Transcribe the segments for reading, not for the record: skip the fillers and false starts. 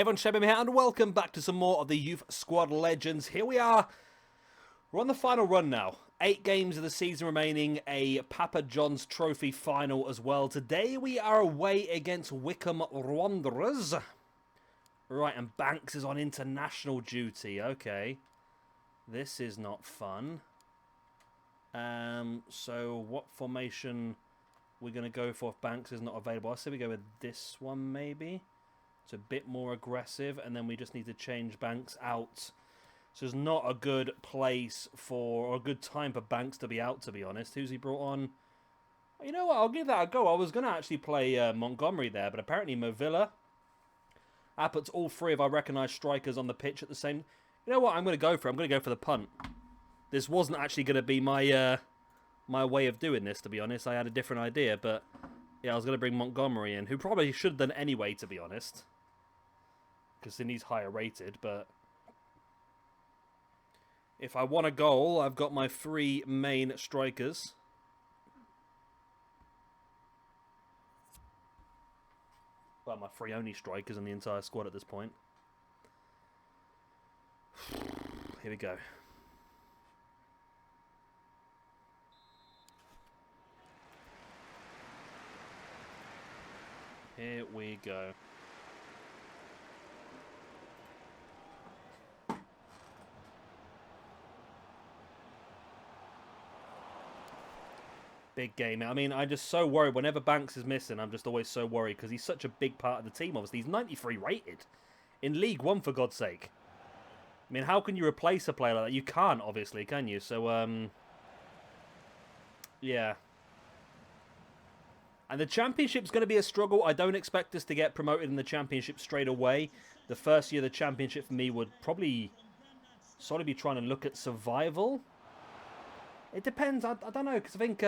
Hey everyone, Shebim here, and welcome back to some more of the Youth Squad Legends. Here we are. We're on the final run now. 8 games of the season remaining, a Papa John's Trophy final as well. Today we are away against Wycombe Wanderers. Right, and Banks is on international duty. Okay. This is not fun. So what formation we're going to go for if Banks is not available? I say we go with this one maybe. It's a bit more aggressive, and then we just need to change Banks out. So it's not a good place for, or a good time for Banks to be out, to be honest. Who's he brought on? You know what, I'll give that a go. I was going to actually play Montgomery there, but apparently Movilla. That puts all 3 of our recognised strikers on the pitch at the same... You know what, I'm going to go for it. I'm going to go for the punt. This wasn't actually going to be my my way of doing this, to be honest. I had a different idea, but... Yeah, I was going to bring Montgomery in, who probably should have done anyway, to be honest. Because then he's higher rated, but... If I want a goal, I've got my 3 main strikers. Well, my 3 only strikers in the entire squad at this point. Here we go. Here we go. Big game. I mean, I'm just so worried. Whenever Banks is missing, I'm just always so worried because he's such a big part of the team, obviously. He's 93 rated in League One, for God's sake. I mean, how can you replace a player like that? You can't, obviously, can you? So, yeah. And the Championship's going to be a struggle. I don't expect us to get promoted in the Championship straight away. The first year of the Championship for me would probably sort of be trying to look at survival. It depends. I don't know, because I think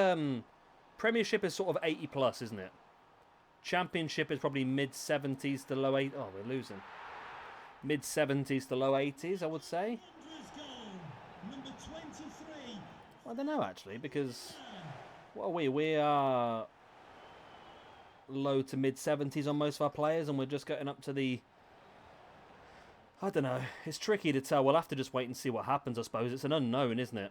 Premiership is sort of 80 plus, isn't it? Championship is probably mid-70s to low 80s. Oh, we're losing. Mid-70s to low 80s, I would say. I don't know, actually, because... What are we? We are low to mid-70s on most of our players, and we're just getting up to the... I don't know. It's tricky to tell. We'll have to just wait and see what happens, I suppose. It's an unknown, isn't it?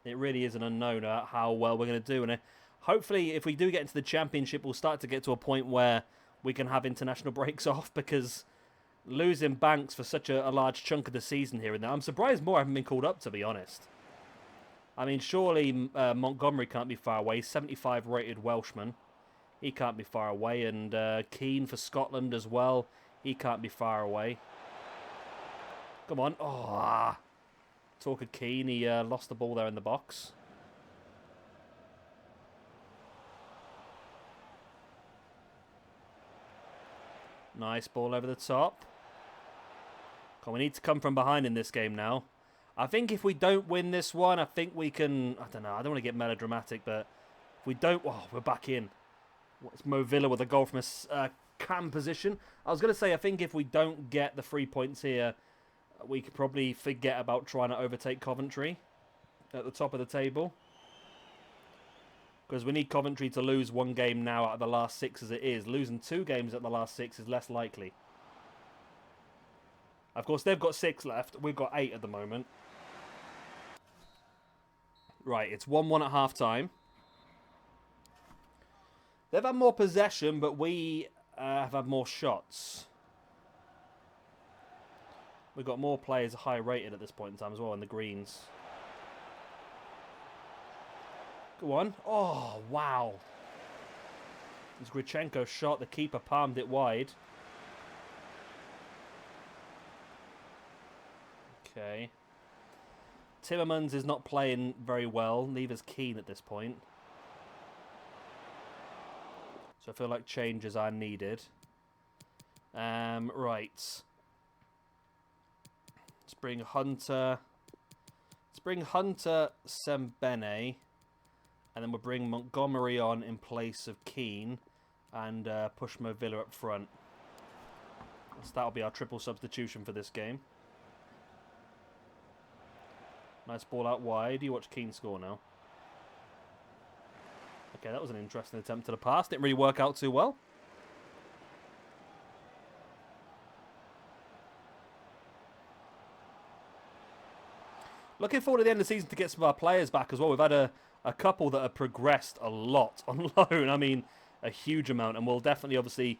It really is an unknown how well we're going to do. And hopefully, if we do get into the Championship, we'll start to get to a point where we can have international breaks off, because losing Banks for such a large chunk of the season here and there, I'm surprised more haven't been called up, to be honest. I mean, surely Montgomery can't be far away. 75 rated Welshman. He can't be far away. And Keane for Scotland as well. He can't be far away. Come on. Oh, talk of Keane. He lost the ball there in the box. Nice ball over the top. Come on, we need to come from behind in this game now. I think if we don't win this one, I think we can... I don't know. I don't want to get melodramatic, but if we don't... Oh, we're back in. It's Movilla with a goal from a cam position. I was going to say, I think if we don't get the 3 points here, we could probably forget about trying to overtake Coventry at the top of the table. Because we need Coventry to lose 1 game now out of the last 6 as it is. Losing 2 games at the last 6 is less likely. Of course, they've got 6 left. We've got 8 at the moment. Right, it's 1-1 at half-time. They've had more possession, but we have had more shots. We've got more players high rated at this point in time as well in the greens. Go on. Oh, wow. As Grichenko shot, the keeper palmed it wide. Okay. Timmermans is not playing very well. Neither's Keane at this point. So I feel like changes are needed. Right. Let's bring Hunter. Let's bring Hunter, Sembene. And then we'll bring Montgomery on in place of Keane. And push Movilla up front. So that'll be our triple substitution for this game. Nice ball out wide. You watch Keane score now. Okay, that was an interesting attempt to the pass. Didn't really work out too well. Looking forward to the end of the season to get some of our players back as well. We've had a couple that have progressed a lot on loan. I mean, a huge amount. And we'll definitely, obviously,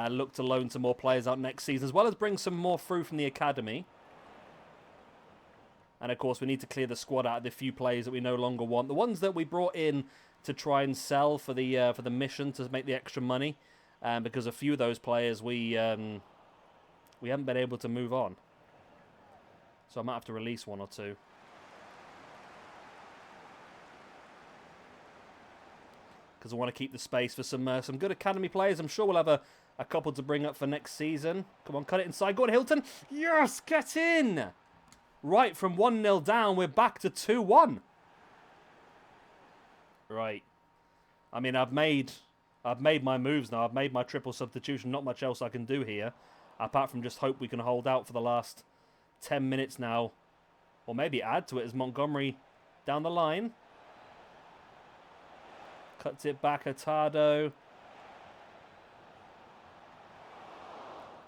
look to loan some more players out next season, as well as bring some more through from the academy. And, of course, we need to clear the squad out of the few players that we no longer want. The ones that we brought in to try and sell for the mission to make the extra money. Because a few of those players we haven't been able to move on. So I might have to release one or two. Because I want to keep the space for some good academy players. I'm sure we'll have a couple to bring up for next season. Come on, cut it inside. Go on, Hilton. Yes, get in. Right, from 1-0 down, we're back to 2-1. Right. I mean, I've made my moves now. I've made my triple substitution. Not much else I can do here. Apart from just hope we can hold out for the last 10 minutes now. Or maybe add to it as Montgomery down the line. Cuts it back, Hurtado.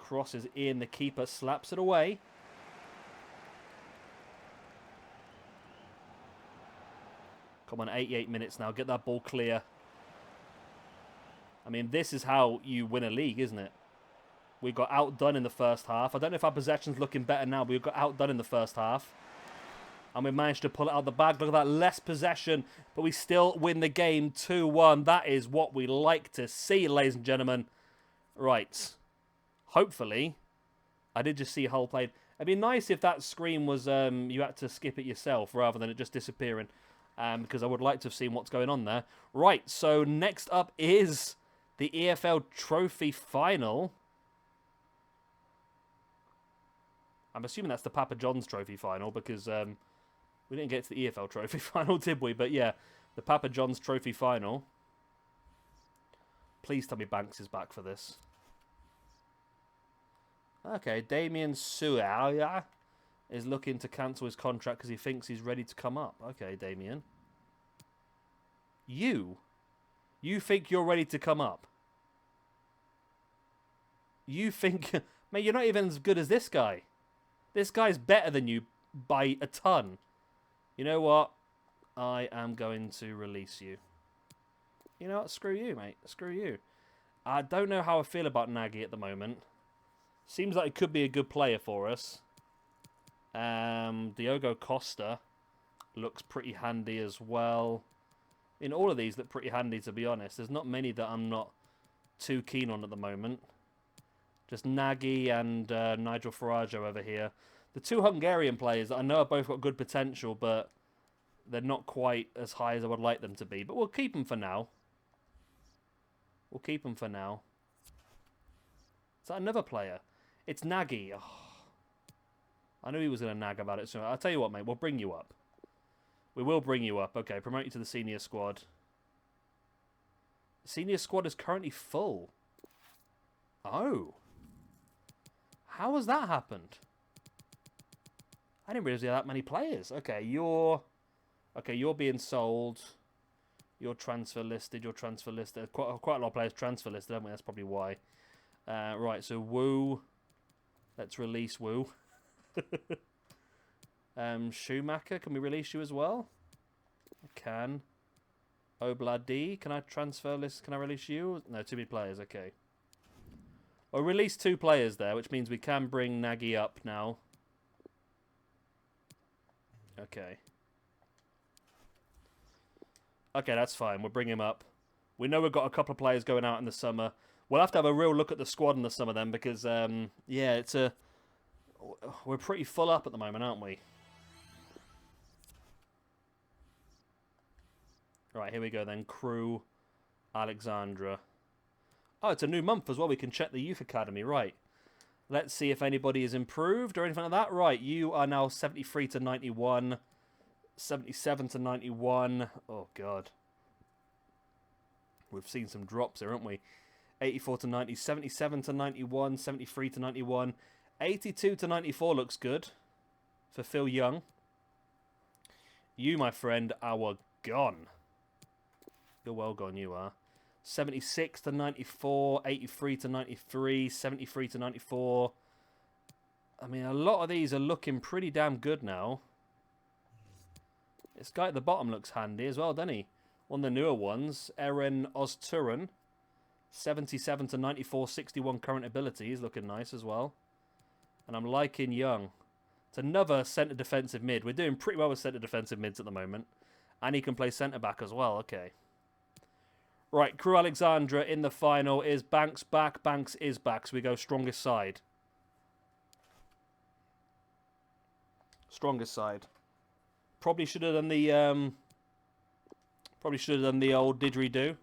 Crosses in, the keeper slaps it away. Come on, 88 minutes now. Get that ball clear. I mean, this is how you win a league, isn't it? We got outdone in the first half. I don't know if our possession's looking better now, but we got outdone in the first half. And we managed to pull it out of the bag. Look at that, less possession, but we still win the game 2-1. That is what we like to see, ladies and gentlemen. Right. Hopefully, I did just see Hull played. It'd be nice if that screen was, you had to skip it yourself rather than it just disappearing. Because I would like to have seen what's going on there. Right, so next up is the EFL Trophy Final. I'm assuming that's the Papa John's Trophy Final because we didn't get to the EFL Trophy Final, did we? But yeah, the Papa John's Trophy Final. Please tell me Banks is back for this. Okay, Damien Suaya is looking to cancel his contract because he thinks he's ready to come up. Okay, Damien. You think you're ready to come up? You think... Mate, you're not even as good as this guy. This guy's better than you by a ton. You know what? I am going to release you. You know what? Screw you, mate. Screw you. I don't know how I feel about Nagy at the moment. Seems like he could be a good player for us. Diogo Costa looks pretty handy as well. In all of these look pretty handy, to be honest. There's not many that I'm not too keen on at the moment. Just Nagy and Nigel Farage over here. The two Hungarian players that I know have both got good potential, but they're not quite as high as I would like them to be. But we'll keep them for now. We'll keep them for now. Is that another player? It's Nagy. Oh. I knew he was going to nag about it, so I'll tell you what, mate. We'll bring you up. We will bring you up. Okay, promote you to the senior squad. The senior squad is currently full. Oh. How has that happened? I didn't realize we had that many players. Okay, you're being sold. You're transfer listed. You're transfer listed. Quite a lot of players transfer listed, haven't we? That's probably why. Right, so Wu. Let's release Wu. Schumacher, can we release you as well? I can. Obladi, can I transfer list? Can I release you? No, too many players. Okay. Well, release 2 players there, which means we can bring Nagy up now. Okay. Okay, that's fine. We'll bring him up. We know we've got a couple of players going out in the summer. We'll have to have a real look at the squad in the summer then, because yeah, we're pretty full up at the moment, aren't we? Right, here we go then. Crew, Alexandra. Oh, it's a new month as well. We can check the youth academy. Right. Let's see if anybody is improved or anything like that. Right, you are now 73 to 91. 77 to 91. Oh, God. We've seen some drops here, haven't we? 84 to 90. 77 to 91. 73 to 91. 82 to 94 looks good for Phil Young. You, my friend, are gone. You're well gone, you are. 76 to 94, 83 to 93, 73 to 94. I mean, a lot of these are looking pretty damn good now. This guy at the bottom looks handy as well, doesn't he? One of the newer ones, Eren Ozturan. 77 to 94, 61 current ability. He's looking nice as well. And I'm liking Young. It's another centre defensive mid. We're doing pretty well with centre defensive mids at the moment. And he can play centre back as well. Okay. Right, Crew Alexandra in the final. Is Banks back? Banks is back. So we go strongest side. Strongest side. Probably should have done the old didgeridoo.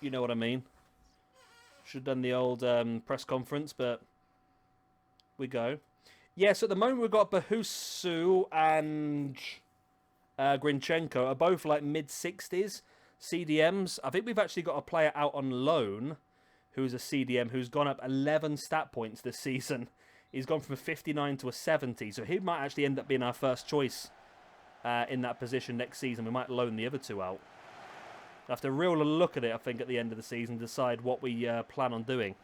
You know what I mean. Should have done the old press conference, but we go. Yes, at the moment we've got Bahusu and Grinchenko are both like mid-60s CDMs. I think we've actually got a player out on loan who's a CDM who's gone up 11 stat points this season. He's gone from a 59 to a 70, so he might actually end up being our first choice in that position next season. We might loan the other two out. We'll have to real look at it, I think, at the end of the season, decide what we plan on doing.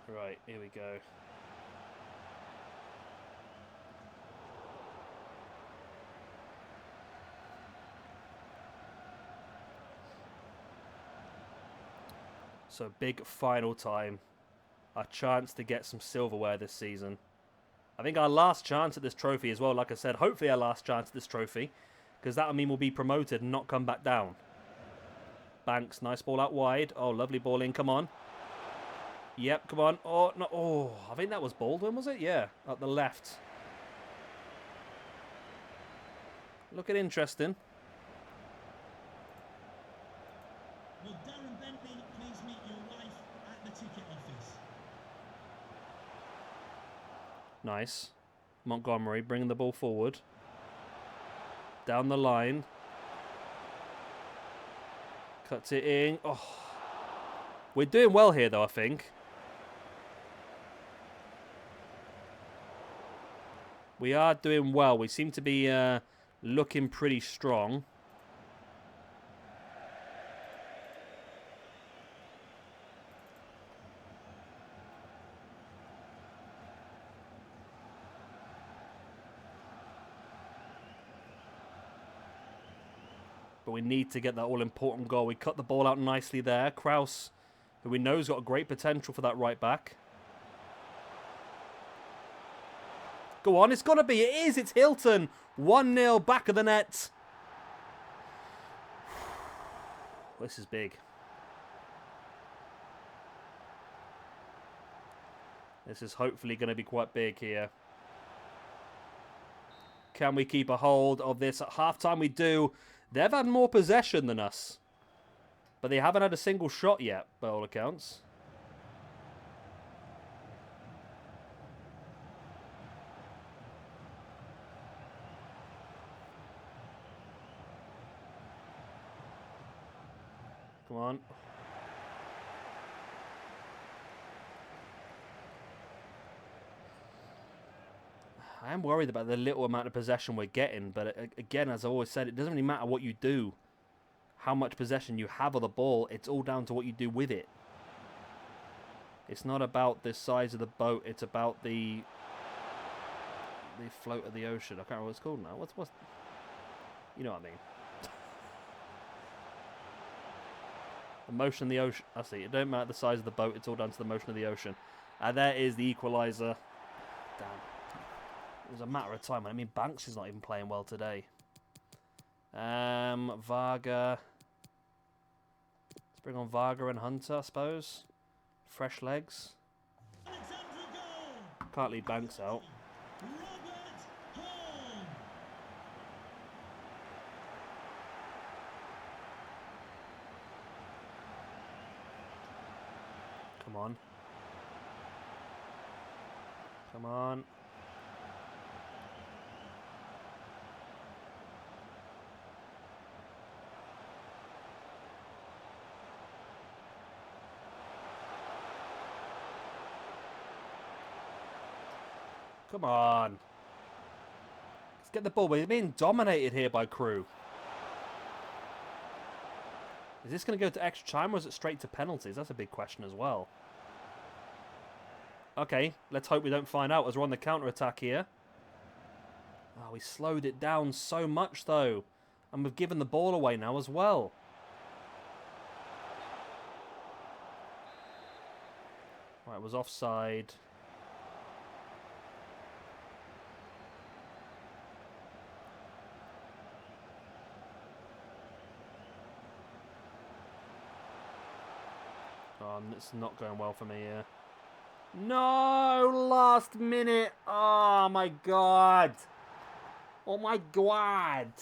Right, here we go. So big final time. Our chance to get some silverware this season. I think our last chance at this trophy as well. Like I said, hopefully our last chance at this trophy. Because that'll mean we'll be promoted and not come back down. Banks, nice ball out wide. Oh, lovely ball in, come on. Yep, come on. Oh, no. Oh, I think that was Baldwin, was it? Yeah, up the left. Looking interesting. Will Darren Bentley please meet your wife at the ticket office? Nice. Montgomery bringing the ball forward. Down the line. Cuts it in. Oh. We're doing well here, though, I think. We are doing well. We seem to be looking pretty strong. But we need to get that all-important goal. We cut the ball out nicely there. Kraus, who we know has got a great potential for that right back. Go on, it's got to be. It is. It's Hilton. 1-0 back of the net. This is big. This is hopefully going to be quite big here. Can we keep a hold of this? At halftime we do. They've had more possession than us. But they haven't had a single shot yet, by all accounts. Come on. I am worried about the little amount of possession we're getting, but again, as I always said, it doesn't really matter what you do, how much possession you have of the ball. It's all down to what you do with it. It's not about the size of the boat. It's about the float of the ocean. I can't remember what it's called now. What's you know what I mean? The motion of the ocean. I see. It don't matter the size of the boat. It's all down to the motion of the ocean. And there is the equaliser. Damn. It was a matter of time. I mean, Banks is not even playing well today. Varga. Let's bring on Varga and Hunter, I suppose. Fresh legs. Can't leave Banks out. Come on. Come on. Come on. Let's get the ball. We're being dominated here by Crew. Is this going to go to extra time or is it straight to penalties? That's a big question as well. Okay, let's hope we don't find out as we're on the counter-attack here. Oh, we slowed it down so much, though. And we've given the ball away now as well. Right, it was offside. Oh, it's not going well for me here. No! Last minute! Oh, my God! Oh, my God!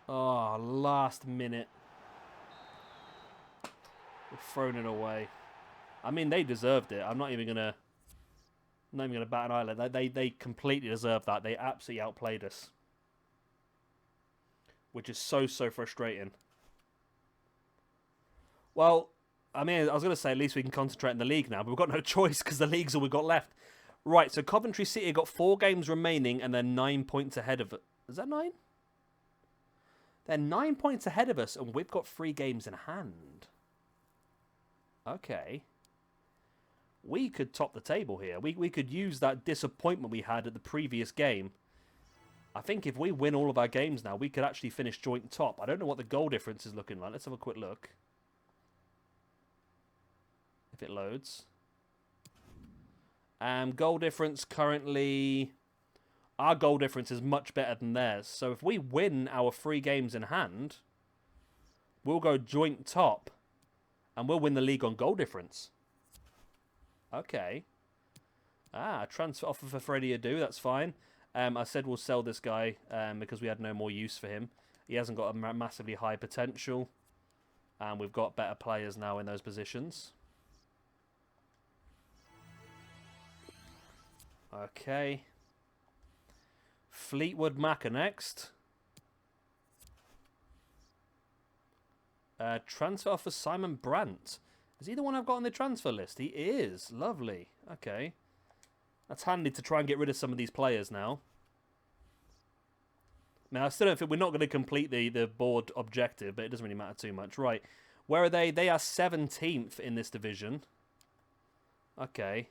Oh, last minute. We've thrown it away. I mean, they deserved it. I'm not even gonna bat an eyelid. They completely deserved that. They absolutely outplayed us, which is so frustrating. Well, I mean, I was gonna say at least we can concentrate in the league now, but we've got no choice because the league's all we've got left. Right, so Coventry City got 4 games remaining and they're 9 points ahead of... Is that 9? They're 9 points ahead of us and we've got 3 games in hand. Okay. We could top the table here. We could use that disappointment we had at the previous game. I think if we win all of our games now, we could actually finish joint top. I don't know what the goal difference is looking like. Let's have a quick look. If it loads. Goal difference currently... Our goal difference is much better than theirs. So if we win our 3 games in hand, we'll go joint top. And we'll win the league on goal difference. Okay. Transfer offer for Freddie Adu. That's fine. I said we'll sell this guy because we had no more use for him. He hasn't got a massively high potential. And we've got better players now in those positions. Okay. Fleetwood Mac are next. Transfer offer Simon Brandt. Is he the one I've got on the transfer list? He is. Lovely. Okay. That's handy to try and get rid of some of these players now. Now, I still don't think we're not going to complete the board objective, but it doesn't really matter too much. Right. Where are they? They are 17th in this division. Okay.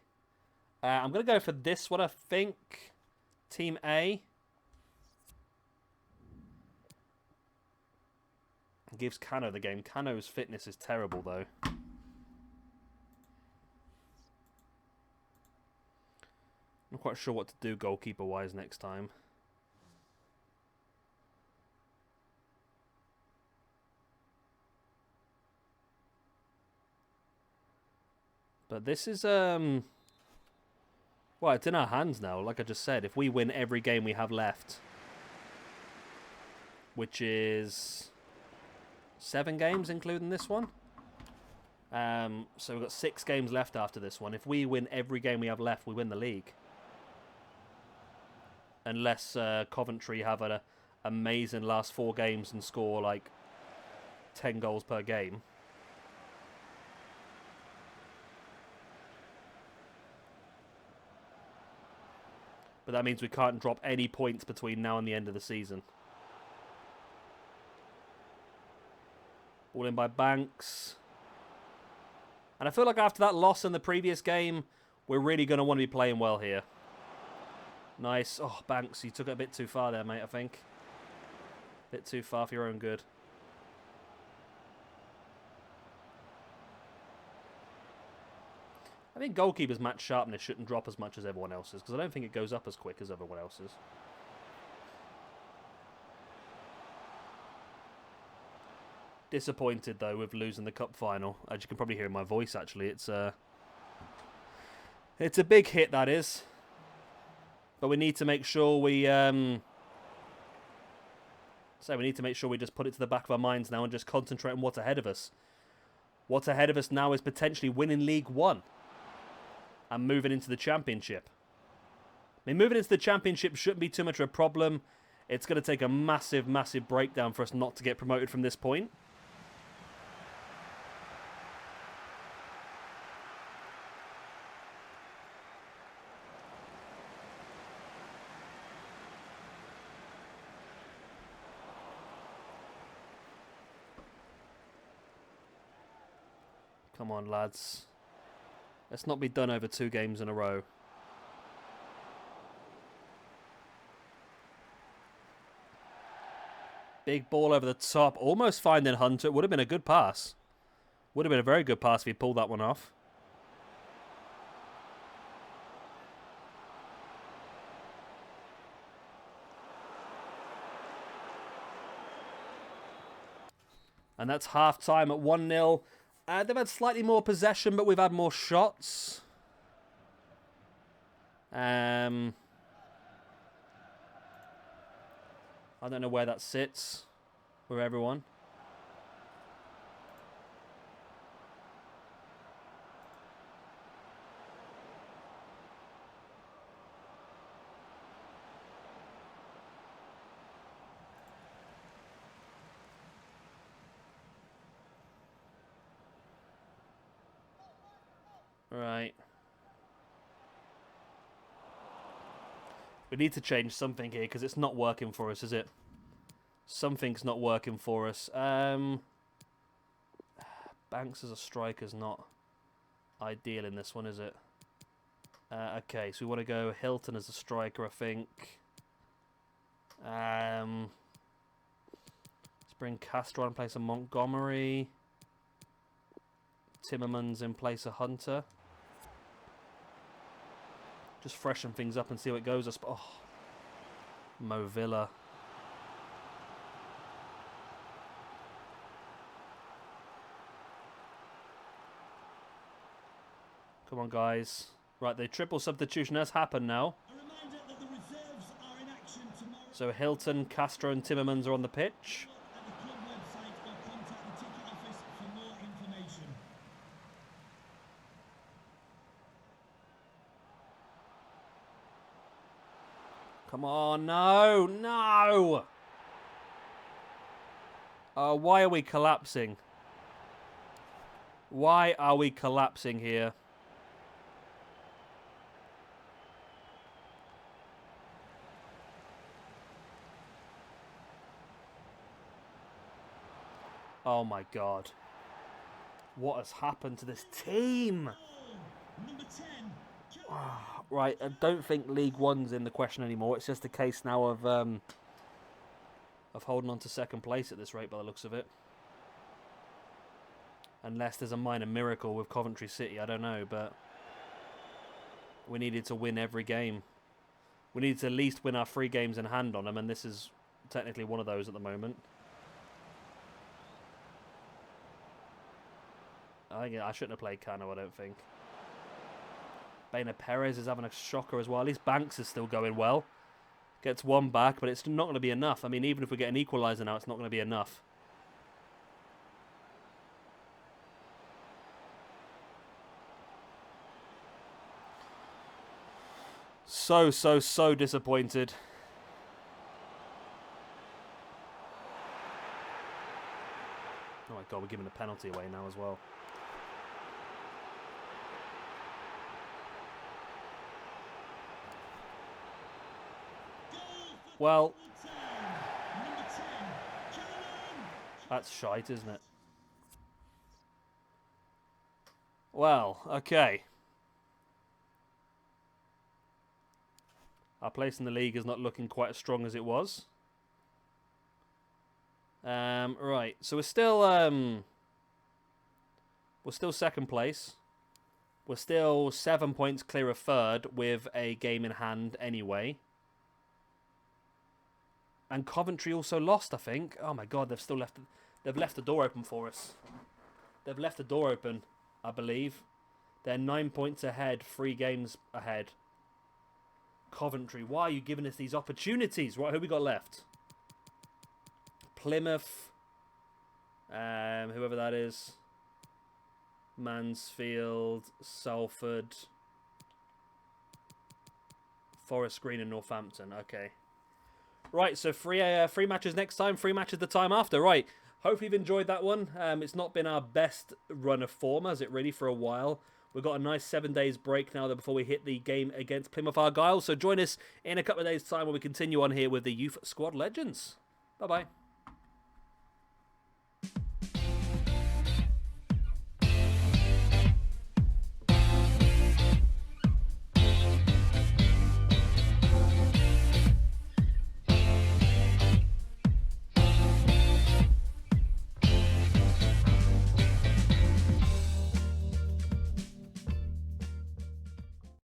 I'm going to go for this one, I think. Team A. Gives Cano the game. Cano's fitness is terrible, though. Not quite sure what to do goalkeeper-wise next time. But this is, well, it's in our hands now, like I just said. If we win every game we have left, which is 7 games, including this one. So we've got 6 games left after this one. If we win every game we have left, we win the league. Unless Coventry have an amazing last 4 games and score like 10 goals per game. But that means we can't drop any points between now and the end of the season. All in by Banks. And I feel like after that loss in the previous game, we're really going to want to be playing well here. Nice. Oh, Banks, you took it a bit too far there, mate, I think. A bit too far for your own good. I think goalkeeper's match sharpness shouldn't drop as much as everyone else's, because I don't think it goes up as quick as everyone else's. Disappointed, though, with losing the cup final. As you can probably hear in my voice, actually. It's a big hit, that is. But we need to make sure we... we need to make sure we just put it to the back of our minds now and just concentrate on what's ahead of us. What's ahead of us now is potentially winning League One. And moving into the Championship. I mean, moving into the Championship shouldn't be too much of a problem. It's going to take a massive breakdown for us not to get promoted from this point. Come on, lads. Let's not be done over 2 games in a row. Big ball over the top. Almost finding Hunter. It would have been a good pass. Would have been a very good pass if he pulled that one off. And that's half-time at 1-0. They've had slightly more possession, but we've had more shots. I don't know where that sits with everyone. Right. We need to change something here because it's not working for us, is it? Something's not working for us. Banks as a striker is not ideal in this one, is it? Okay, so we want to go Hilton as a striker, I think. Let's bring Castro in place of Montgomery. Timmermans in place of Hunter. Just freshen things up and see how it goes. Oh, Mo Villa. Come on, guys. Right, the triple substitution has happened now. So Hilton, Castro and Timmermans are on the pitch. Come on, no, no! Why are we collapsing? Why are we collapsing here? Oh my God. What has happened to this team? Right, I don't think League One's in the question anymore. It's just a case now of holding on to second place at this rate by the looks of it. Unless there's a minor miracle with Coventry City, I don't know, but we needed to win every game. We needed to at least win our 3 games in hand on them, and this is technically one of those at the moment. I shouldn't have played Cano, I don't think. Baina Perez is having a shocker as well. At least Banks is still going well. Gets 1 back, but it's not going to be enough. I mean, even if we get an equaliser now, it's not going to be enough. So disappointed. Oh my God, we're giving a penalty away now as well. Well, that's shite, isn't it? Well, okay. Our place in the league is not looking quite as strong as it was. Right, so we're still second place. We're still 7 points clear of third with a game in hand anyway. And Coventry also lost, I think. Oh my God, they've left the door open for us. They've left the door open, I believe. They're 9 points ahead, 3 games ahead. Coventry, why are you giving us these opportunities? Right, who we got left? Plymouth. Whoever that is. Mansfield, Salford. Forest Green and Northampton. Okay. Right, so three matches next time, 3 matches the time after. Right, hopefully you've enjoyed that one. It's not been our best run of form, has it really, for a while. We've got a nice 7 days break now before we hit the game against Plymouth Argyle. So join us in a couple of days' time when we continue on here with the Youth Squad Legends. Bye-bye.